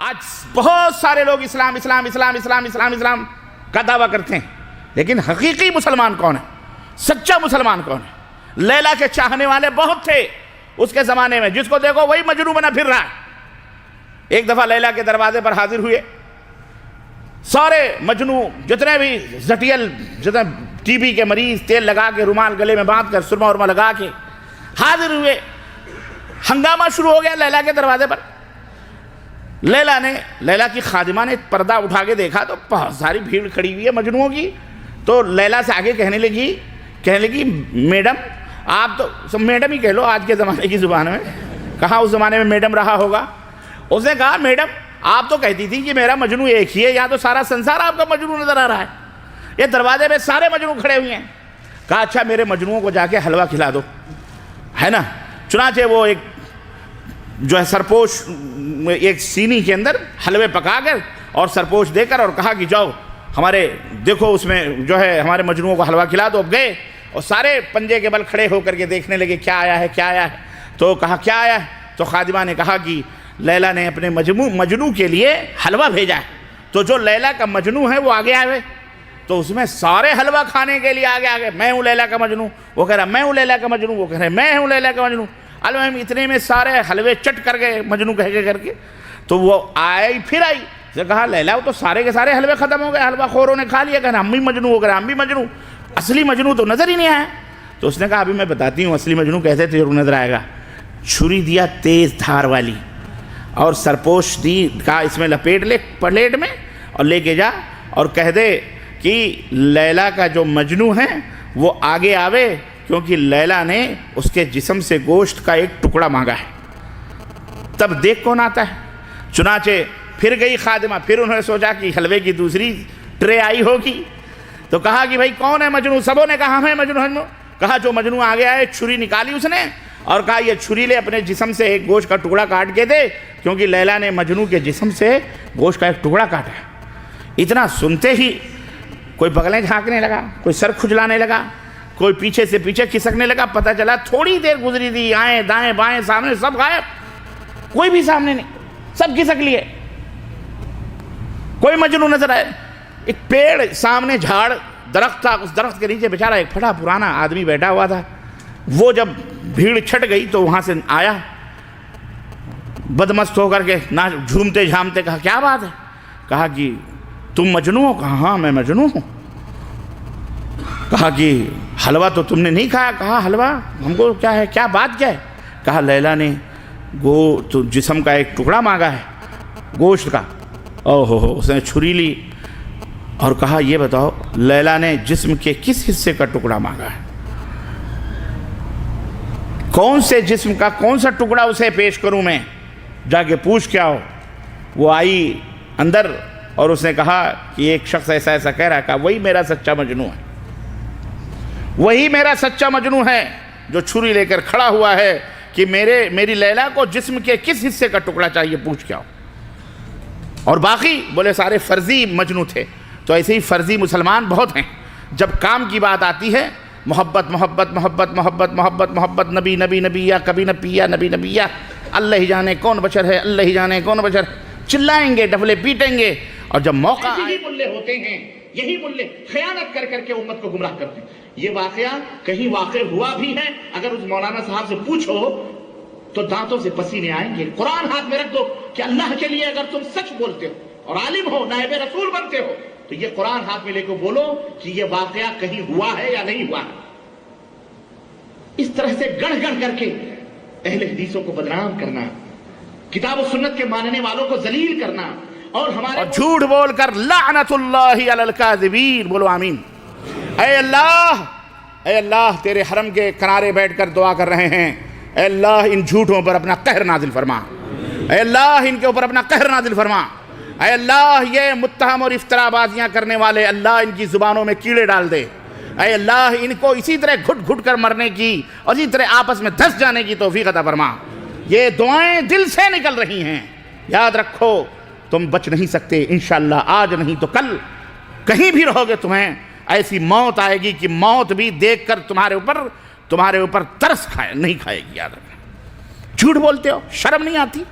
آج بہت سارے لوگ اسلام اسلام اسلام اسلام اسلام اسلام کا دعویٰ کرتے ہیں، لیکن حقیقی مسلمان کون ہے؟ سچا مسلمان کون ہے؟ لیلا کے چاہنے والے بہت تھے اس کے زمانے میں، جس کو دیکھو وہی مجنون بنا پھر رہا ہے۔ ایک دفعہ لیلا کے دروازے پر حاضر ہوئے سارے مجنون، جتنے بھی زٹیل، جتنے ٹی بی کے مریض، تیل لگا کے، رومال گلے میں باندھ کر، سرما ورما لگا کے حاضر ہوئے۔ ہنگامہ شروع ہو گیا لیلا کے دروازے پر۔ لیلا کی خادمہ نے پردہ اٹھا کے دیکھا تو بہت ساری بھیڑ کھڑی ہوئی ہے مجنوؤں کی۔ تو لیلا سے آگے کہنے لگی میڈم، آپ تو میڈم ہی کہہ لو آج کے زمانے کی زبان میں، کہاں اس زمانے میں میڈم رہا ہوگا۔ اس نے کہا میڈم آپ تو کہتی تھی کہ میرا مجنو ایک ہی ہے، یہاں تو سارا سنسار آپ کا مجنو نظر آ رہا ہے، یہ دروازے پہ سارے مجنو کھڑے ہوئے ہیں۔ کہا اچھا میرے مجنوؤں کو جا کے حلوہ کھلا دو، ہے نا۔ چنانچہ وہ ایک جو ہے سرپوش ایک سینی کے اندر حلوے پکا کر اور سرپوش دے کر اور کہا کہ جاؤ ہمارے دیکھو اس میں جو ہے ہمارے مجنوؤں کو حلوہ کھلا دو۔ اب گئے اور سارے پنجے کے بل کھڑے ہو کر کے دیکھنے لگے کیا آیا ہے کیا آیا ہے۔ تو کہا کیا آیا ہے؟ تو خادمہ نے کہا کہ لیلا نے اپنے مجنو کے لیے حلوہ بھیجا ہے۔ تو جو لیلا کا مجنو ہے وہ آگے آئے، تو اس میں سارے حلوہ کھانے کے لیے آگے میں ہوں لیلا کا مجنو، وہ کہہ رہا میں ہوں لیلا کا مجنو، وہ کہہ رہے میں ہوں لیلا کا مجنو۔ المہم اتنے میں سارے حلوے چٹ کر گئے مجنو کر کے۔ تو وہ پھر آئی، اسے کہا لیلا وہ تو سارے کے سارے حلوے ختم ہو گئے، حلوہ خوروں نے کھا لیا، کہنا ہم بھی مجنو ہو گئے، ہم بھی مجنو، اصلی مجنو تو نظر ہی نہیں آیا۔ تو اس نے کہا ابھی میں بتاتی ہوں اصلی مجنو کیسے ضرور نظر آئے گا۔ چھری دیا تیز دھار والی اور سرپوش دی، کہا اس میں لپیٹ لے پلیٹ میں اور لے کے جا اور کہہ دے کہ لیلا کا جو مجنو ہے وہ آگے آوے، کیونکہ لیلا نے اس کے جسم سے گوشت کا ایک ٹکڑا مانگا ہے، تب دیکھ کون آتا ہے۔ چنانچہ پھر گئی خادمہ، پھر انہوں نے سوچا کہ حلوے کی دوسری ٹرے آئی ہوگی، تو کہا کہ بھائی کون ہے مجنو؟ سبوں نے کہا ہمیں مجنو۔ کہا جو مجنو آگے آئے، چھری نکالی اس نے اور کہا یہ چھری لے اپنے جسم سے ایک گوشت کا ٹکڑا کاٹ کے دے، کیونکہ لیلا نے مجنو کے جسم سے گوشت کا ایک ٹکڑا کاٹا ہے۔ اتنا سنتے ہی کوئی بغلیں جھانکنے لگا، کوئی سر کھجلانے لگا، کوئی پیچھے سے پیچھے کھسکنے لگا۔ پتہ چلا تھوڑی دیر گزری تھی، آئیں دائیں بائیں سامنے سب غائب، کوئی بھی سامنے نہیں، سب کھسک لیے، کوئی مجنو نظر آئے۔ ایک پیڑ سامنے جھاڑ درخت تھا، اس درخت کے نیچے بیچارہ ایک پھٹا پرانا آدمی بیٹھا ہوا تھا۔ وہ جب بھیڑ چھٹ گئی تو وہاں سے آیا بدمست ہو کر کے، نہ جھومتے جھامتے، کہا کیا بات ہے؟ کہا کہ تم مجنو ہو؟ کہا ہاں میں مجنو ہوں۔ کہا کہ حلوہ تو تم نے نہیں کھایا؟ کہا حلوہ ہم کو کیا ہے، کیا بات کیا ہے؟ کہا لیلا نے تو جسم کا ایک ٹکڑا مانگا ہے گوشت کا۔ اوہ اس نے چھری لی اور کہا یہ بتاؤ لیلا نے جسم کے کس حصے کا ٹکڑا مانگا ہے؟ کون سے جسم کا کون سا ٹکڑا اسے پیش کروں میں؟ جا کے پوچھ کے آؤ۔ وہ آئی اندر اور اس نے کہا کہ ایک شخص ایسا ایسا کہہ رہا ہے۔ کہا وہی میرا سچا مجنو ہے، وہی میرا سچا مجنو ہے جو چھری لے کر کھڑا ہوا ہے کہ میری لیلا کو جسم کے کس حصے کا ٹکڑا چاہیے، پوچھ کے آؤ۔ اور باقی بولے سارے فرضی مجنو تھے۔ تو ایسے ہی فرضی مسلمان بہت ہیں، جب کام کی بات آتی ہے محبت محبت محبت محبت محبت محبت، نبی نبی نبی یا کبھی نہ پیا نبی نبی یا، اللہ ہی جانے کون بشر ہے، اللہ ہی جانے کون بشر، چلائیں گے ڈفلے پیٹیں گے۔ اور جب موقع یہی ملے ہوتے ہیں، یہی ملے خیانت کر کر کے امت کو گمراہ کرتے ہیں۔ یہ واقعہ کہیں واقع ہوا بھی ہے، اگر اس مولانا صاحب سے پوچھو تو دانتوں سے پسینے آئیں گے۔ قرآن ہاتھ میں رکھ دو کہ اللہ کے لیے اگر تم سچ بولتے ہو اور عالم ہو، نائب رسول بنتے ہو، تو یہ قرآن ہاتھ میں لے کے بولو کہ یہ واقعہ کہیں ہوا ہے یا نہیں ہوا ہے۔ اس طرح سے گڑھ گڑھ کر کے اہل حدیثوں کو بدنام کرنا، کتاب و سنت کے ماننے والوں کو ذلیل کرنا، اور ہمارے جھوٹ بول کر لعنت اللہ علی الکاذبین، بولو آمین۔ اے اللہ تیرے حرم کے کنارے بیٹھ کر دعا کر رہے ہیں، اے اللہ ان جھوٹوں پر اپنا قہر نازل فرما، اے اللہ ان کے اوپر اپنا قہر نازل فرما، اے اللہ یہ متہم اور افترا بازیاں کرنے والے اللہ ان کی زبانوں میں کیڑے ڈال دے، اے اللہ ان کو اسی طرح گھٹ گھٹ کر مرنے کی اور اسی طرح آپس میں دھس جانے کی توفیق عطا فرما۔ یہ دعائیں دل سے نکل رہی ہیں، یاد رکھو تم بچ نہیں سکتے، انشاءاللہ آج نہیں تو کل کہیں بھی رہو گے تمہیں ایسی موت آئے گی کہ موت بھی دیکھ کر تمہارے اوپر ترس نہیں کھائے گی۔ یاد رکھنا، جھوٹ بولتے ہو، شرم نہیں آتی؟